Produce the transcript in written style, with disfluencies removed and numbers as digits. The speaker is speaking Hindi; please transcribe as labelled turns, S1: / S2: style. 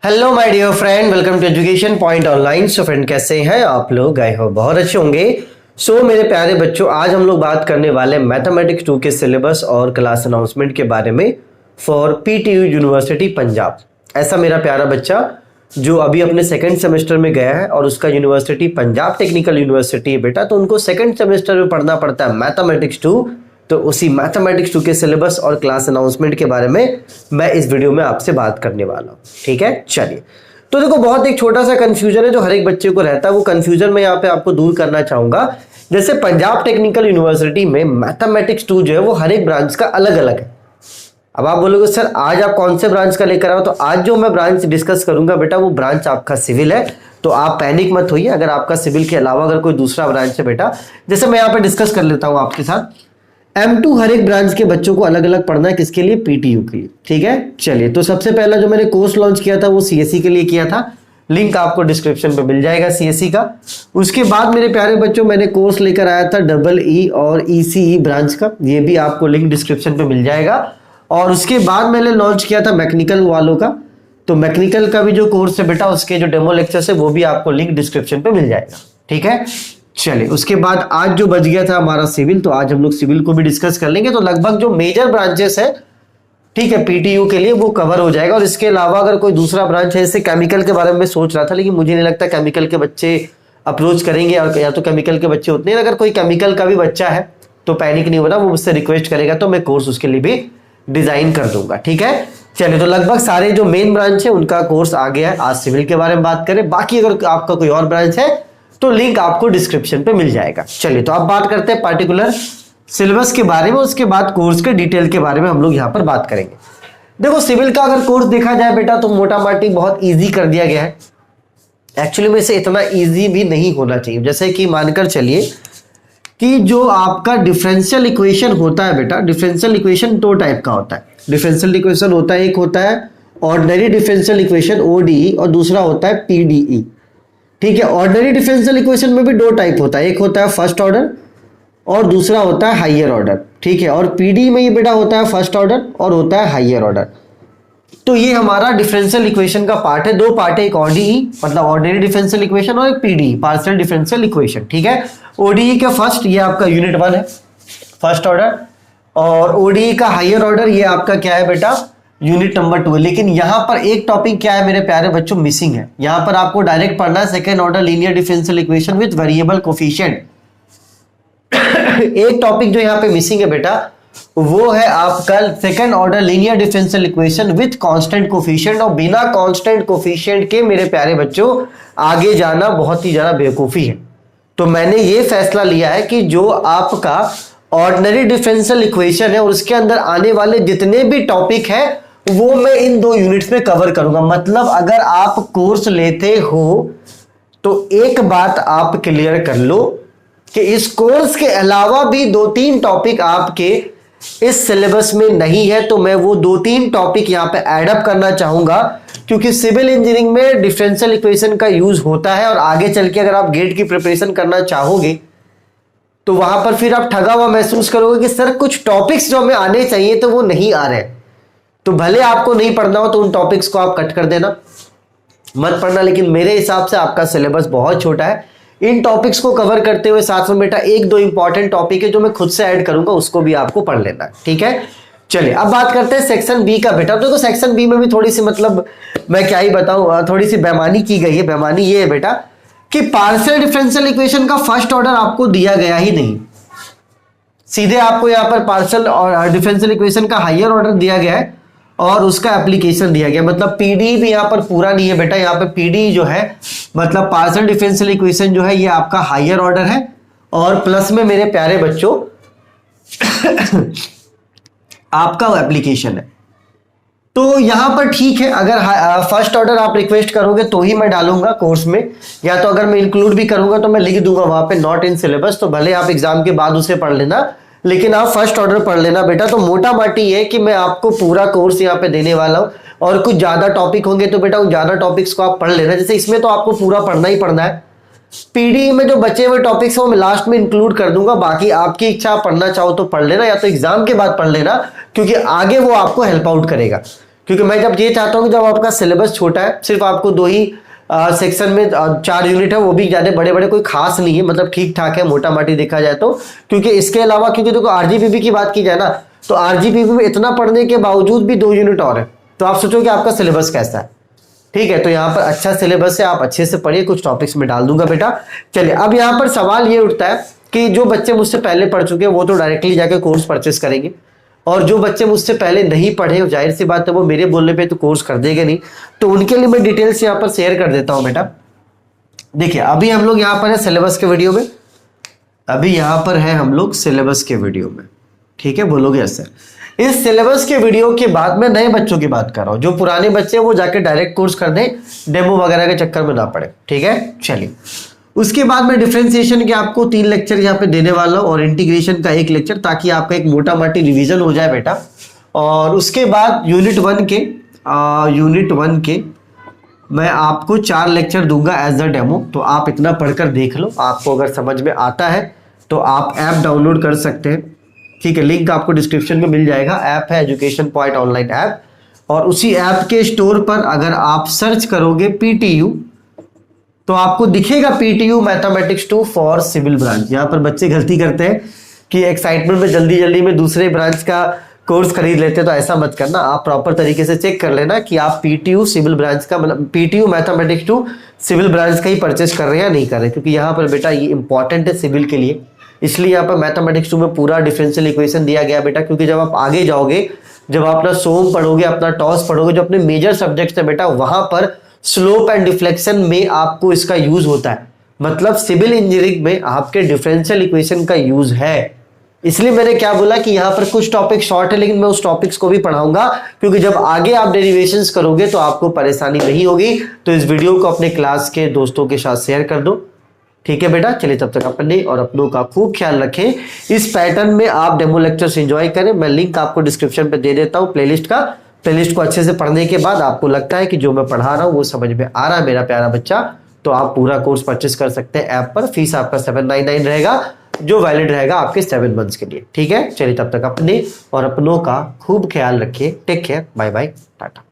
S1: Hello my dear friend, welcome to education point online. So friend, कैसे हैं आप लोग? आई होप बहुत अच्छे होंगे। सो मेरे प्यारे बच्चों, आज हम लोग बात करने वाले मैथमेटिक्स 2 के सिलेबस और क्लास अनाउंसमेंट के बारे में फॉर पीटीयू यूनिवर्सिटी पंजाब। ऐसा मेरा प्यारा बच्चा जो अभी अपने सेकंड सेमेस्टर में गया है और उसका यूनिवर्सिटी पंजाब टेक्निकल यूनिवर्सिटी है बेटा, तो उनको सेकंड सेमेस्टर में पढ़ना पड़ता है मैथमेटिक्स 2। तो उसी मैथमेटिक्स 2 के सिलेबस और क्लास अनाउंसमेंट के बारे में मैं इस वीडियो में आपसे बात करने वाला हूं। ठीक है, चलिए। तो देखो, बहुत एक छोटा सा कंफ्यूजन है जो हर एक बच्चे को रहता है, वो कंफ्यूजन मैं यहाँ पे आपको दूर करना चाहूंगा। जैसे पंजाब टेक्निकल यूनिवर्सिटी में मैथमेटिक्स 2 जो है वो हर एक ब्रांच का अलग अलग है। अब आप बोलोगे सर आज आप कौन से ब्रांच का लेकर आओ, तो आज जो मैं ब्रांच डिस्कस करूंगा बेटा वो ब्रांच आपका सिविल है। तो आप पैनिक मत होइए अगर आपका सिविल के अलावा अगर कोई दूसरा ब्रांच है बेटा। जैसे मैं यहाँ पे डिस्कस कर लेता हूँ आपके साथ। M2 हर एक ब्रांच के बच्चों को अलग अलग पढ़ना है, किसके लिए? पीटीयू के लिए। ठीक है, चलिए। तो सबसे पहला जो मैंने कोर्स लॉन्च किया था वो सीएससी के लिए किया था, लिंक आपको डिस्क्रिप्शन पे मिल जाएगा सीएससी का। उसके बाद मेरे प्यारे बच्चों मैंने कोर्स लेकर आया था EE और ECE ब्रांच का, ये भी आपको लिंक डिस्क्रिप्शन पे मिल जाएगा। और उसके बाद मैंने लॉन्च किया था मैकेनिकल वालों का, तो मैकेनिकल का भी जो कोर्स है बेटा उसके जो डेमो लेक्चर्स है वो भी आपको लिंक डिस्क्रिप्शन पे मिल जाएगा। ठीक है, चलिए। उसके बाद आज जो बच गया था हमारा सिविल, तो आज हम लोग सिविल को भी डिस्कस कर लेंगे। तो लगभग जो मेजर ब्रांचेस है, ठीक है, पीटीयू के लिए वो कवर हो जाएगा। और इसके अलावा अगर कोई दूसरा ब्रांच है, जैसे केमिकल के बारे में मैं सोच रहा था, लेकिन मुझे नहीं लगता केमिकल के बच्चे अप्रोच करेंगे, या तो केमिकल के बच्चे उतने। अगर कोई केमिकल का भी बच्चा है तो पैनिक नहीं होना, वो मुझसे रिक्वेस्ट करेगा तो मैं कोर्स उसके लिए भी डिजाइन कर दूंगा। ठीक है, चलिए। तो लगभग सारे जो मेन ब्रांच है उनका कोर्स आ गया है। आज सिविल के बारे में बात करें, बाकी अगर आपका कोई और ब्रांच है तो लिंक आपको डिस्क्रिप्शन पे मिल जाएगा। चलिए, तो अब बात करते हैं पार्टिकुलर सिलेबस के बारे में, उसके बाद कोर्स के डिटेल के बारे में हम लोग यहाँ पर बात करेंगे। देखो, सिविल का अगर कोर्स देखा जाए बेटा तो मोटा माटी बहुत इजी कर दिया गया है। एक्चुअली में से इतना इजी भी नहीं होना चाहिए। जैसे कि मानकर चलिए कि जो आपका डिफरेंशियल इक्वेशन होता है बेटा, डिफरेंशियल इक्वेशन दो टाइप का होता है। डिफरेंशियल इक्वेशन होता है, एक होता है ऑर्डिनरी डिफरेंशियल इक्वेशन ODE और दूसरा होता है PDE। ठीक है, ऑर्डिनरी डिफरेंशियल इक्वेशन में भी दो टाइप होता है, एक होता है फर्स्ट ऑर्डर और दूसरा होता है हायर ऑर्डर। ठीक है, और पीडी में ये बेटा होता है फर्स्ट ऑर्डर और होता है हायर ऑर्डर। तो ये हमारा डिफरेंशियल इक्वेशन का पार्ट है। दो पार्ट है, एक ODE मतलब ऑर्डिनरी डिफरेंशियल इक्वेशन और एक PDE पार्शियल डिफरेंशियल इक्वेशन। ठीक है, ODE का फर्स्ट ये आपका यूनिट 1 है, फर्स्ट ऑर्डर, और ODE का हायर ऑर्डर ये आपका क्या है बेटा? Unit number 2। लेकिन यहां पर एक टॉपिक क्या है मेरे प्यारे बच्चों, मिसिंग है। यहां पर आपको डायरेक्ट पढ़ना है second order linear differential equation with variable coefficient. एक टॉपिक जो यहां पे मिसिंग है बेटा वो है आपका second order linear differential equation with constant coefficient. और बिना कांस्टेंट कोफिशिएंट के मेरे प्यारे बच्चों आगे जाना बहुत ही ज्यादा बेवकूफी है। तो मैंने ये फैसला लिया है कि जो आपका ऑर्डिनरी डिफरेंशियल इक्वेशन है और उसके अंदर आने वाले जितने भी टॉपिक है वो मैं इन 2 यूनिट्स में कवर करूंगा। मतलब अगर आप कोर्स लेते हो तो एक बात आप क्लियर कर लो कि इस कोर्स के अलावा भी 2-3 टॉपिक आपके इस सिलेबस में नहीं है, तो मैं वो 2-3 टॉपिक यहां पे ऐड अप करना चाहूंगा। क्योंकि सिविल इंजीनियरिंग में डिफरेंशियल इक्वेशन का यूज होता है और आगे चल के अगर आप गेट की प्रिपरेशन करना चाहोगे तो वहां पर फिर आप ठगा हुआ महसूस करोगे कि सर कुछ टॉपिक्स जो हमें आने चाहिए तो वो नहीं आ रहे। तो भले आपको नहीं पढ़ना हो तो उन टॉपिक्स को आप कट कर देना, मत पढ़ना। लेकिन मेरे हिसाब से आपका सिलेबस बहुत छोटा है। इन टॉपिक्स को कवर करते हुए साथ में बेटा 1-2 इंपॉर्टेंट टॉपिक है जो मैं खुद से ऐड करूंगा, उसको भी आपको पढ़ लेना है। ठीक है, चलिए। अब बात करते हैं सेक्शन बी का बेटा। देखो, सेक्शन बी में भी थोड़ी सी मतलब मैं क्या ही बताऊं, थोड़ी सी बेईमानी की गई है। बेईमानी ये है बेटा कि पार्शियल डिफरेंशियल इक्वेशन का फर्स्ट ऑर्डर आपको दिया गया ही नहीं, सीधे आपको यहां पर पार्शियल और डिफरेंशियल इक्वेशन का हायर ऑर्डर दिया गया है और उसका एप्लीकेशन दिया गया। मतलब पीडी भी यहां पर पूरा नहीं है बेटा। यहां पर पीडी जो है मतलब पार्शियल डिफरेंशियल इक्वेशन जो है ये आपका हायर ऑर्डर है और प्लस में मेरे प्यारे बच्चों आपका एप्लीकेशन है। तो यहां पर ठीक है, अगर फर्स्ट ऑर्डर आप रिक्वेस्ट करोगे तो ही मैं डालूंगा कोर्स में, या तो अगर मैं इंक्लूड भी करूंगा तो मैं लिख दूंगा वहां पे नॉट इन सिलेबस। तो भले आप एग्जाम के बाद उसे पढ़ लेना, लेकिन आप फर्स्ट ऑर्डर पढ़ लेना बेटा। तो मोटा माटी है कि मैं आपको पूरा कोर्स यहाँ पे देने वाला हूँ और कुछ ज्यादा टॉपिक होंगे तो बेटा उन ज्यादा टॉपिक्स को आप पढ़ लेना। जैसे इसमें तो आपको पूरा पढ़ना ही पढ़ना है। पीडी में जो बचे हुए टॉपिक्स वो मैं लास्ट में इंक्लूड कर दूंगा, बाकी आपकी इच्छा, पढ़ना चाहो तो पढ़ लेना या तो एग्जाम के बाद पढ़ लेना, क्योंकि आगे वो आपको हेल्प आउट करेगा। क्योंकि मैं जब ये चाहता हूँ कि जब आपका सिलेबस छोटा है, सिर्फ आपको 2 ही सेक्शन में 4 यूनिट है, वो भी ज्यादा बड़े बड़े कोई खास नहीं है, मतलब ठीक ठाक है मोटा माटी देखा जाए तो। क्योंकि इसके अलावा क्योंकि देखो आरजीपीवी की बात की जाए ना, तो आरजीपीवी में इतना पढ़ने के बावजूद भी 2 यूनिट और है, तो आप सोचो कि आपका सिलेबस कैसा है। ठीक है, तो यहाँ पर अच्छा सिलेबस है, आप अच्छे से पढ़िए, कुछ टॉपिक्स में डाल दूंगा बेटा। चलिए, अब यहाँ पर सवाल ये उठता है कि जो बच्चे मुझसे पहले पढ़ चुके हैं वो तो डायरेक्टली जाके कोर्स परचेस करेंगे, और जो बच्चे मुझसे पहले नहीं पढ़े, जाहिर सी बात है वो मेरे बोलने पे तो कोर्स कर देंगे नहीं, तो उनके लिए मैं डिटेल्स यहाँ पर शेयर कर देता हूँ बेटा। देखिए, अभी हम लोग यहाँ पर है सिलेबस के वीडियो में, अभी यहाँ पर है हम लोग सिलेबस के वीडियो में। ठीक है, बोलोगे ऐसे। इस सिलेबस के वीडियो के बाद मैं नए बच्चों की बात कर रहा हूँ, जो पुराने बच्चे हैं वो जाके डायरेक्ट कोर्स कर दें, डेमो वगैरह के चक्कर में ना पड़े। ठीक है, चलिए। उसके बाद मैं डिफरेंशिएशन के आपको 3 लेक्चर यहाँ पे देने वाला हूँ और इंटीग्रेशन का 1 लेक्चर, ताकि आपका एक मोटा माटी रिवीजन हो जाए बेटा। और उसके बाद यूनिट 1 के मैं आपको 4 लेक्चर दूंगा एज अ डेमो, तो आप इतना पढ़कर देख लो। आपको अगर समझ में आता है तो आप ऐप डाउनलोड कर सकते हैं। ठीक है, लिंक आपको डिस्क्रिप्शन में मिल जाएगा। ऐप है एजुकेशन पॉइंट ऑनलाइन ऐप, और उसी ऐप के स्टोर पर अगर आप सर्च करोगे PTU तो आपको दिखेगा PTU mathematics 2 for civil branch. यहाँ पर बच्चे गलती करते हैं कि एक्साइटमेंट में जल्दी जल्दी में दूसरे ब्रांच का कोर्स खरीद लेते हैं, तो ऐसा मत करना। आप प्रॉपर तरीके से चेक कर लेना कि आप PTU सिविल ब्रांच का, मतलब PTU मैथमेटिक्स 2 सिविल ब्रांच का ही परचेस कर रहे हैं या नहीं कर रहे, क्योंकि यहाँ पर बेटा ये इंपॉर्टेंट है सिविल के लिए। इसलिए यहाँ पर मैथमेटिक्स 2 में पूरा डिफरेंशियल इक्वेशन दिया गया बेटा, क्योंकि जब आप आगे जाओगे, जब आप अपना सोम पढ़ोगे, अपना टॉस पढ़ोगे, जो अपने मेजर सब्जेक्ट्स है बेटा, वहां पर स्लोप एंड डिफ्लेक्शन में आपको इसका यूज होता है। मतलब सिविल इंजीनियरिंग में आपके डिफरेंशियल इक्वेशन का यूज है। इसलिए मैंने क्या बोला कि यहाँ पर कुछ टॉपिक शॉर्ट है, लेकिन मैं उस टॉपिक्स को भी पढ़ाऊंगा, क्योंकि जब आगे आप डेरिवेशंस करोगे तो आपको परेशानी नहीं होगी। तो इस वीडियो को अपने क्लास के दोस्तों के साथ शेयर कर दो। ठीक है बेटा, चलिए तब तक अपने और अपनों का खूब ख्याल रखें। इस पैटर्न में आप डेमो लेक्चर्स एंजॉय करें। मैं लिंक आपको डिस्क्रिप्शन पे दे देता हूँ प्लेलिस्ट का। प्लेलिस्ट को अच्छे से पढ़ने के बाद आपको लगता है कि जो मैं पढ़ा रहा हूँ वो समझ में आ रहा है मेरा प्यारा बच्चा, तो आप पूरा कोर्स परचेस कर सकते हैं ऐप पर। फीस आपका 799 रहेगा, जो वैलिड रहेगा आपके 7 मंथ्स के लिए। ठीक है, चलिए तब तक अपने और अपनों का खूब ख्याल रखिए। Take care, bye bye, Tata.